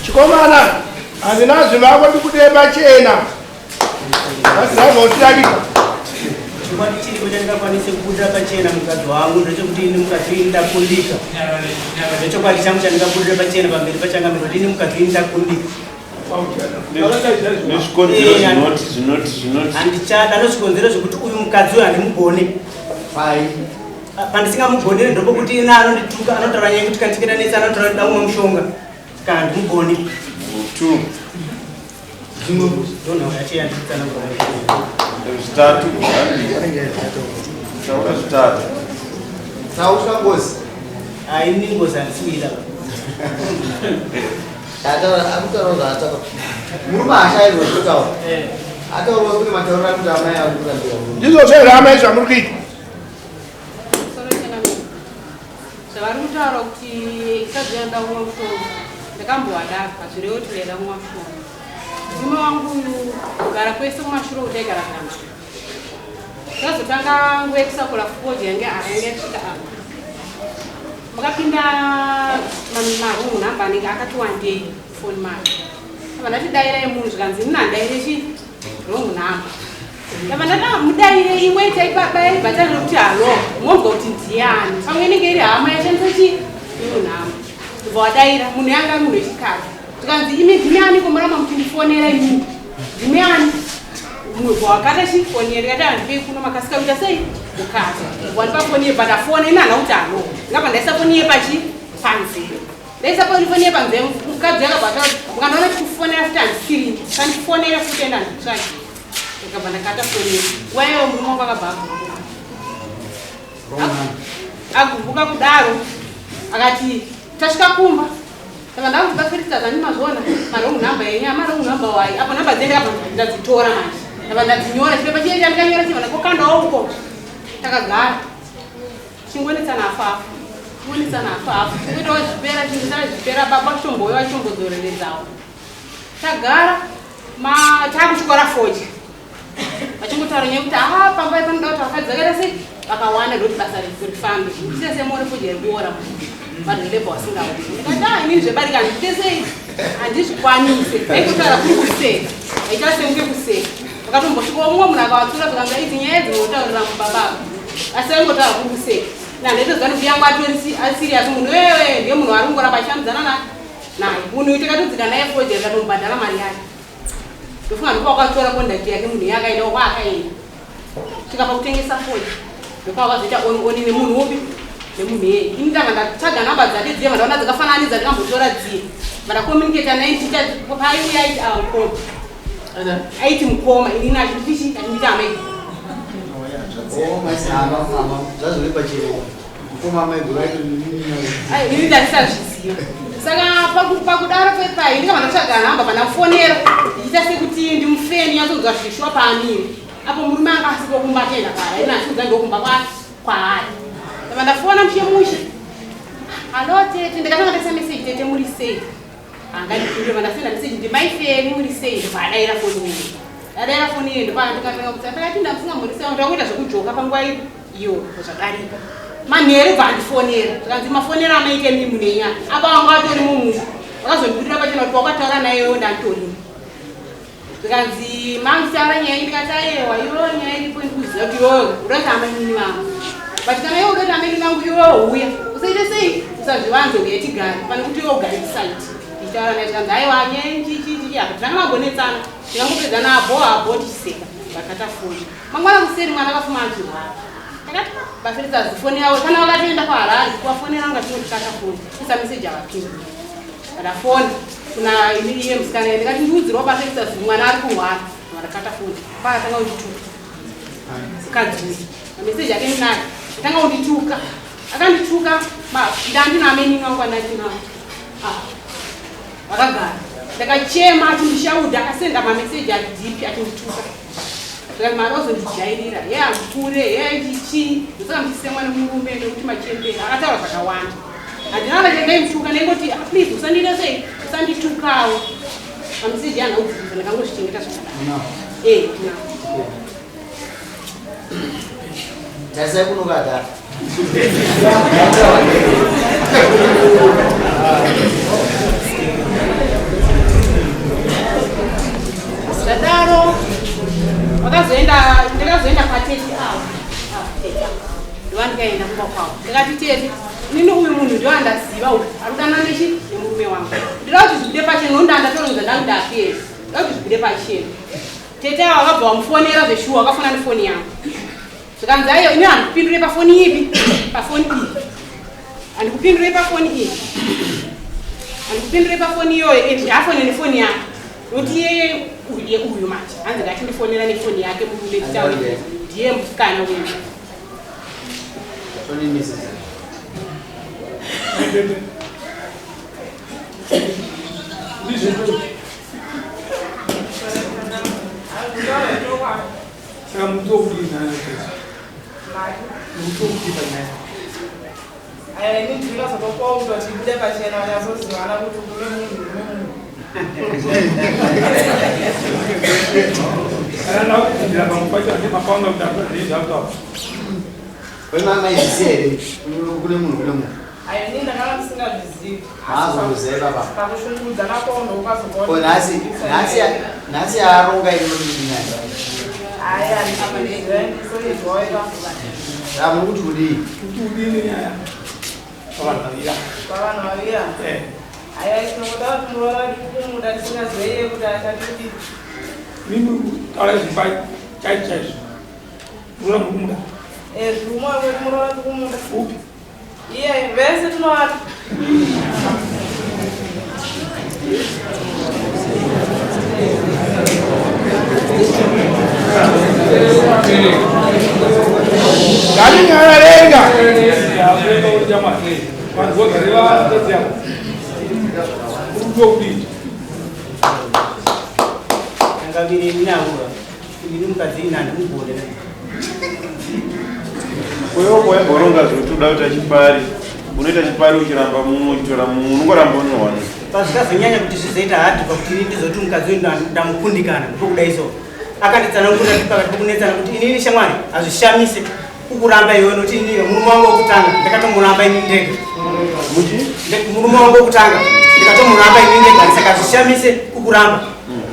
Chikomana, andinazi lako ndikudeba chena. Ndinotirabika. Chimani chiri kuchandikakwanise kubuda pachena mukadzi wangu ndechekuti ini mukadzi ndakundika. Ndechokwadi changu chandikabuda pachena pamberi pachangamiro kuti ini mukadzi ndakundika. Handichada nozvikonzero zvokuti uyu mukadzi uyu handimugone. Pandisingamugonere ndopokuti ina anondituka anotaura nyaya yekuti kandisikira netse anotaura kuti damwe mushonga. Kana handimugone. Ini ngozi handiswira. Ndizo zverama zvamurikuita. Vari kutaura kuti ikadzenda umwe mushonga ndakambowadaka zvirewotirera umwe mushonga. Mume wangu uyu kugara kwese kumashuro kuti aigara kama. Tazotanga nguva yekusakura fukoji yange asvika apa. Makapinda marumu namba anenge akati wandei foni make. Apa ndati dairai munhu zvikanzi munandaire chi wrong number. Apa ndati mudaire imwe taibabai bhatani kuti halo mobva kuti ndiani. Pamwe inenge iri hama yashandisa chi wrong number. Kubva wadaira munhu yanga munhu wechikadzi. Tikanzi imi ndimiani komuramba muchindifonera inini. Ndimiani munhu wakata chifonera kati handipei kuno makasikaita sei mukadzi. Wandipafoni yebhatafoni ina hana kuti halo. Ngapa ndaisa foni yepachi panzero. Ndaisa foni yepanzero mukadzi yakabata mukanoona chikufonera futi handisiri. Kandifonera futi enda nditsvaki. Ndikabva ndakata foni. Wewe murume wangu akabva agumbuka kudaro akati tasvika kumba. Saka ndakubafiritsa zani mazona marongo namba yenya marongo namba wai. Apa namba dzende apa ndadzitora manje. Ndaba ndadzinyora chipepa chiye chandikanyora chivana kokandawo uko. Takagara. Chingwenetsana afafu. Chingwenetsana afafu. Kuitawo zvipera zvipera baba kutomboiwa chitombozoreredzawo. Tagara takuchikora foji. Vachingotaura nyaya kuti pambai panoda kuti vakadzi vakaita sei vakawanda ndokuti basa rifambe. Sese muone foji rikuora madhireba vasingaoni. Ndikati inini zvebarika ndite sei handizvikwanise. Aikutaura kuri kuseka. Aita sekunge kuseka. Vakatombosvika umwe munhu akavatsura zvikanga idzi nyaya dzinotaurira mubaba. Asi aingotaura kuri kuseka. Nandaitozwa kuti yangu asiriasi munhu wewe ndiye munhu ari kungoramba achishambidzana naye. Munhu uyu takatodzika naye foji rikatombhadhara mari yake. Ndofunga ndipo wakatora kondakiti yake munhu yakaenda kwakaenda. Tikabva kutengesa foji. Ndokwakazoita oni nemunhu upi nemunhu yeye. Ini ndanga ndatsvaga namba dzake dziye vandaona dzakafananidza ndikambotora dziye. Vandakomuniketa naye ticha paiuya aiti mukoma. Aiti mukoma ini nachitichi achinditi amai. Ini ndandisazviziva. Saka pakudaro pepai ndikabva ndatsvaga namba pandafonera ndichita sekuti ndimufeni nyatsokunzwa zvishwa paamiri. Apo murume anga asiko kumba tenda kara ina achiudza ndokumba kwaari. Ndabva ndafona mushemushe. Halo tete ndakatanga ndaisa meseji tete muri sei. Angandipindure vandasenda meseji ndimaifeni muri sei ndobadaira foni iyi. Dadaira foni iyi ndopandikatanga kuti ndakati ndamufunga muri sei ndakuita zvekujoka panguva iyo zvadarika. Manheru bva andifonera. Tikanzi mafonera amaite mimu nenya. Apa wangu atori mumunhu. Vakazondibudira pachena kuti wakataura nayewo ndanditorimo. Tikanzi mamutaura nyaya ndikati aiwa iwewo nyaya iripo ndikuziva kuti iwewo udoti amainini vangu. But kana iwewo udoti amainini vangu iwewo uya. Usaite sei usazvivanze uye tigare pane kuti iwewo ugare kusaiti. Tichitaura naye tikanzi aiwa nyaya chichi apa tangamagonetsana. Tikangopedza naabo tichiseka. Vakata foni. Mangwana kuseri mwana akafuma achirwara. Takati bafiritsa zifoni yawo kana wakatoenda kwaHarare kuwafonera ngatinondikata foni. Isa meseji avapinda. Ndafona kuna iye musikana ndikati ndiudzirwa bafiritsa mwana ari kurwara. Ndakata foni. Pakatanga kundituka. Sikadzui. Meseji yake ndinayo. Tanga kundituka. Akandituka ndandina ameni wangu andati nawo. Vakagara. Ndakachema achindishauda akasenda mameseji adipi achindituka. Ndikati marozo ndijairira yeye akure yeye ndichi ndisaka ndisemwa nemurume nekuti machembera akataura zvakawanda. Handinava chandaimtuka ndingoti please usandire sei usanditukawo. Mameseji anga udzidzisa ndakangozvichengeta zvakadaro. Tasai kunokadara. ndakazoenda kwatete avo ndovandikaenda kumba kwavo ndikati tete nini uyu munhu ndoandaziva uyu arikudana nechi nemurume wangu ndida kuti zvikude pachena nondandatononza ndangudaperi ndida kuti zvikude pachena tete ava vakabva vamufonera zveshuwa wakafona nefoni yangu zvikanzi aiyo ini handikupindure pafoni ipi pafoni iyi handikupindure pafoni iyi handikupindure pafoni iyoyo ndafone nefoni yangu nokuti iyeye uyu manje hanzi ngatindifonera nefoni yake murume titauri ndiye musikana uyu Mama izisele kule munhu Ayini ndakala msingazvizivi. hazoziva baba Pakushungudza nakondo ukazogona. ko nasi aronga inominyanya Aya ndikapandizira ndisoizvoika. muri kuti kudii Pavanhavira. Aya isinoda kuti murora ndikumuda ndisingazive kuti achatiti. Zvuma kuti murora ndikumuda. Iye vese tinovata. Ngalingalenga. Angaviri ninaura. Ini mukadzi nani mugone. Wewe boronga zvotoda kuti achipari unoita chipari uchiramba munotora unongoramba unoona Pazvikazonyanya kuti zvizoita hadhi pakuti ini ndizoti mukadzi uyu ndamukundikana ndokudaiso akanditsanangura pakati pokunetsana kuti inini shamwari hazvishamise kukuramba iwe noti ini murume wangu wokutanga ndakatomuramba ini ndega murume wangu wokutanga ndikatomuramba ini ndega saka hazvishamise kukuramba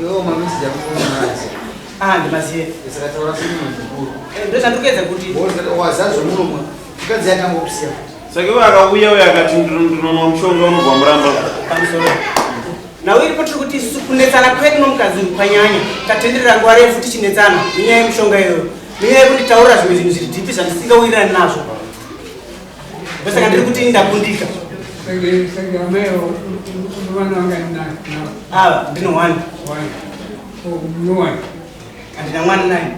iwo mamisi yakuonazi ndimaziye isakataura semunhu mukuru ndozvandikuedza kuti wazazvo murumwe mukadzi yakangokusiya saka iwe akauya uye akati ndinonwa mushonga unobva muramba pamusoro nawe iripo tiri kuti kunetsana kwedu nomukadzi kwanyanya tatenderera nguva refu tichinetsana nenyaya yemushonga iyoyo nenyaya yekuti taura zvimwe zvinhu zviri dhipi zvandisingawirirani nazvo ndosaka ndiri kuti ndakundika ava ndino 1 handina mwana naye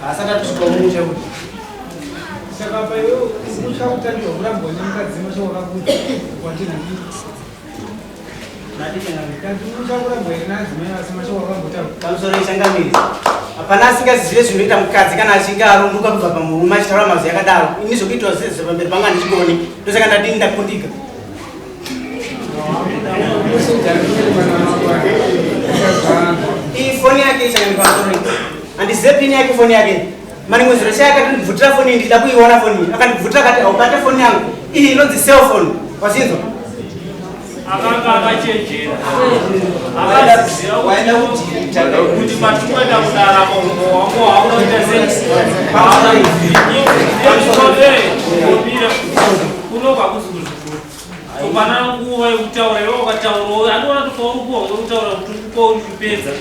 asati atusvikaumucha kuti saka paiwe uchakutarirwa kurambwa nemukadzi masho wakakuti watinaki uchakurambwa nenadzimai asi masho wakambotaura pamusoro ishangamiri hapana asingazive zvinoita mukadzi kana achinge arunduka kubva pamurume achitaura mazwi akadaro ini zvokuitwa zvezvo pamberi panga ndichigoni ndosaka ndadini ndakundika iyi foni yake ichanganipamusoro handizive pini yake foni yake mani mweziro chaya akati ndibvutira foni iyi ndida kuiona foni iyi akandibvutira akati haubate foni yangu iyi inonzi cellphone wasinzwa akanga akachenjera akaziziva kuti patinoenda kudarama wangu haunoita seaaaobira unobva kuzikuzvikuru kopana nguva yekutaura iwe wakataurawo anoona tokaurikuwa wekutaura kuti ukupa uri kupedza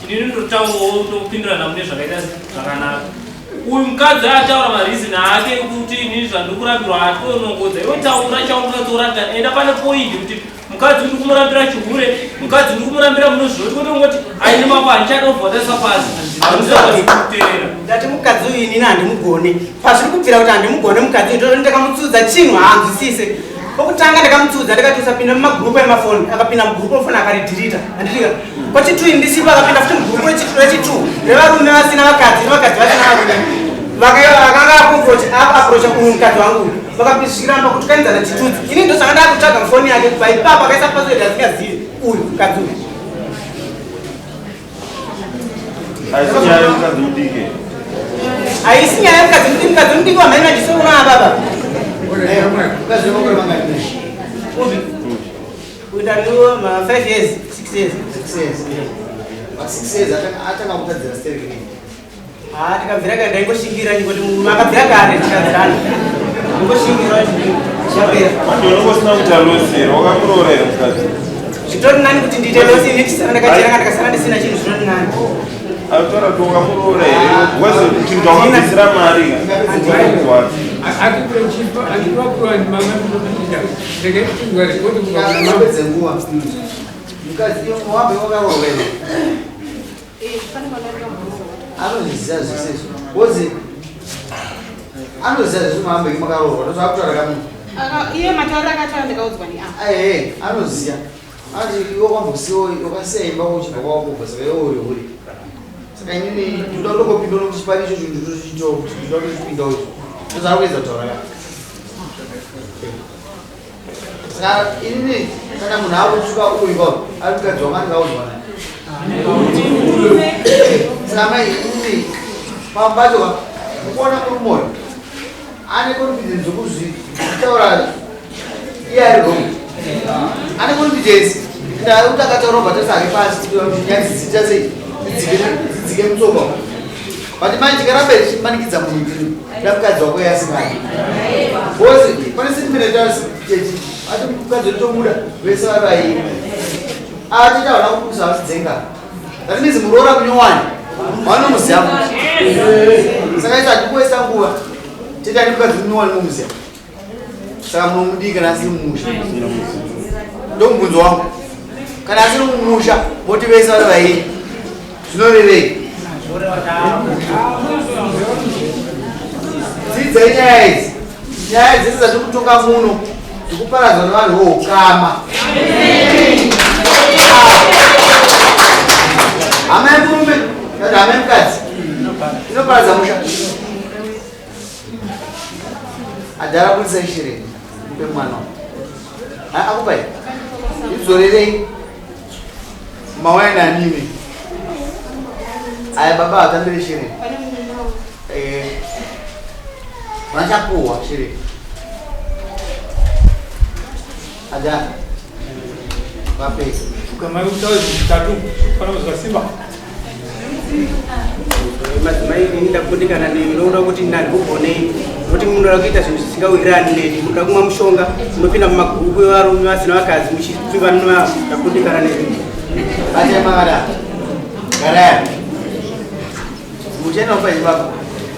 inini ndotaurawo tokupindurana mune zvakaita zvakanaka uyu mukadzi ataura marizini ake kuti inini zvandikurambirwa atonongodza iwe taura chaungatoranga enda pane poindi kuti mukadzi uri kumurambira chihure mukadzi uri kumurambira munozvoti kuti ungoti aine mapani chadovhotesa pasi hamusakuteerera ndati mukadzi uyu inini handimugone pazviri kubvira kuti handimugone mukadzi uyu ndoo ndakamutsudza chinhu haanzwisise pokutanga ndakamutsudza ndikati usapinda mumagrupu emafoni akapinda mugrupu emafoni akaridhirita handidika kwechitui ndisipo akapinda futi mugrupu rechitu revarume vasina vakadzi nevakadzi vasina varume vakanga aprocha uyu mukadzi wangu vakapizviramba kuti kaenzana chitudzi ini ndo zvanga ndakutsvaga mufoni yake kubva ipapa akaisa paswedi asingazivi uyu mukadzi uyu asi nyaya yemukadzi mudike haisi nyaya yemukadzi mudiki mukadzi mudiki wamhaina ndisouna baba kuitaniwo 5 years 6 years 6 years atanga kutadzira stereki tikabvira kare ndaingoshingira ngoti munhu akabvira kare tikadzirana ngoshingira zvapera unongosina kuita losero wakamuroorera mukadzi zvitori nani kuti ndiite losi nechisara ndakajeranga ndakasara ndisina chinhu zvinoti nani atora kuti wakamuroorera wese chinhu chaunobvisira mari apedze nguva mukadzi wambe wakaroorera anozviziva zvese izvo kozi anoziva zvese mahambe makaroorwa ndozvakutaura kamunhu iye matauro akataura ndikaudzwa ni ae anoziva ati iwe kwambosiwo wakasiya imba uchibva kwawakobva saka iwe uri uri saka inini ndoda kutongopinda nokuchipari icho chinhu ndotochitawo kuti ndoda kuchipindawo icho ndozvara kuedza kutaura ka saka inini kana munhu akutsvuka uiva ari mukadzi wanga ndikaudzwa naye saka mai inini pambacho ukuona murumoyo ane confidence zokuzvitaura iye ari wrong ane confidence kuti akataura bhatasake pasi nyadzisita sei dzidzike mutsoka but manje tikaramba tichimanikidza munhu da mukadzi wako yasingadi bcause pane sentimentalitechi ati mukadzi otomuda vese vavai atiti havana kukusa vasidzenga that means muroora kunyowani vanomuziva saka icho hatikuwesa nguva titani mukadzi kunyowani momuziva saka munomudii kana asiri mumusha ndomubvunzo wangu kana asiri mumusha moti vese vari vaini zvinorevei dzidzai nyaya idzi nyaya dzese dzati kutonga muno dzikuparadzwa nevanhu voukama hama yemurume kana hama yemukadzi inoparadza musha adhara budisai shireni pemwana akupai idzorerei mawayananime aya baba atambire shireni vachapuhwa shireni adhara vapesa madzimai ini ndakundikana nemi ndoda kuti ndandikugonei nokuti munoda kuita zvinhu zvisingawirirani neni munoda kumwa mushonga munopinda mumagurupu evarume vasina vakadzi muchipfiva ndakundikana nemi vachaimavada garaya muchaenda kupai baba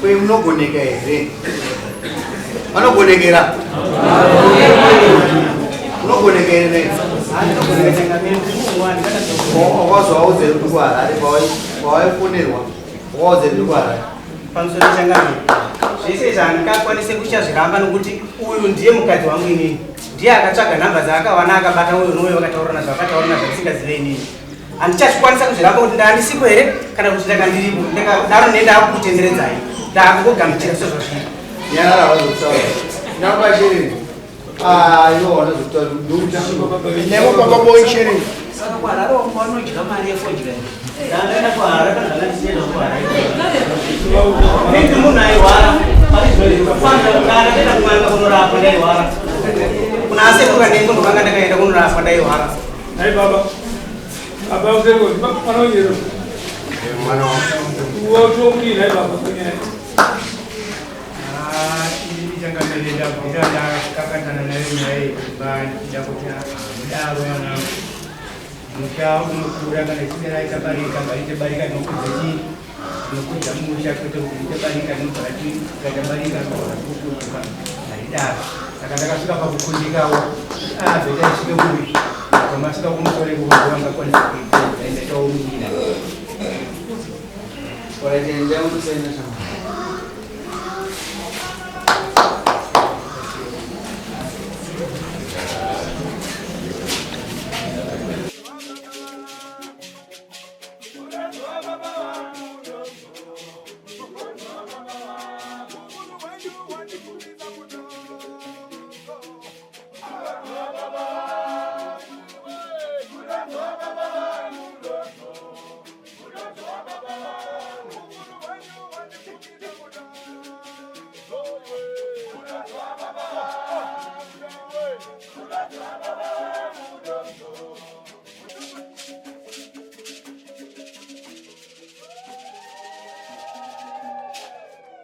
kwe munogoneka here vanogonekera munogoneka here wakazwa waudzeri kuti kuharare pawaifonerwa waudzeri kuti kuharare pamusoro changani zvese zvandingakwanise kuchazviramba nokuti uyu ndiye mukadzi wangu inini ndiye akatsvaga nhamba dzaakawana akabata uyu nouyo vakataura nazvo akataura nazvo ndisingazive inini handichazvikwanisa kuzviramba kuti ndaandisipo here kana kuti ndakandiripo daro ne ndaakukutenderedzai ndaakungogamuchira sezvazviri nyarara vazokutaura ndakubashireni ivo vanozokutaura Nemo baba boy sharing. saka kuharare wanodya mari yefodya ndaenda kuharare kana zvakandisienda kuharare nindi munhu airwara fanira ndaenda kumwanga kunorapwa ndairwara kuna asetuka nengondo kanga ndakaenda kunorapwa ndairwara Hai baba. Apa usero mana onyero. mwana Uwo uri hai baba kunya. Ini jangan beda beda kakak tanah naik ban jagonya daru mana muka umukura kan itu naik kabari kan nukuji nukuja musya kutu kabari kan nukuji kabari kan nukuji dah kadang-kadang sudah kau kunci kau beda sudah bui kalau sudah kamu sore bukan kau kunci ini tahu mungkin Por ahí tienen ya un diseño.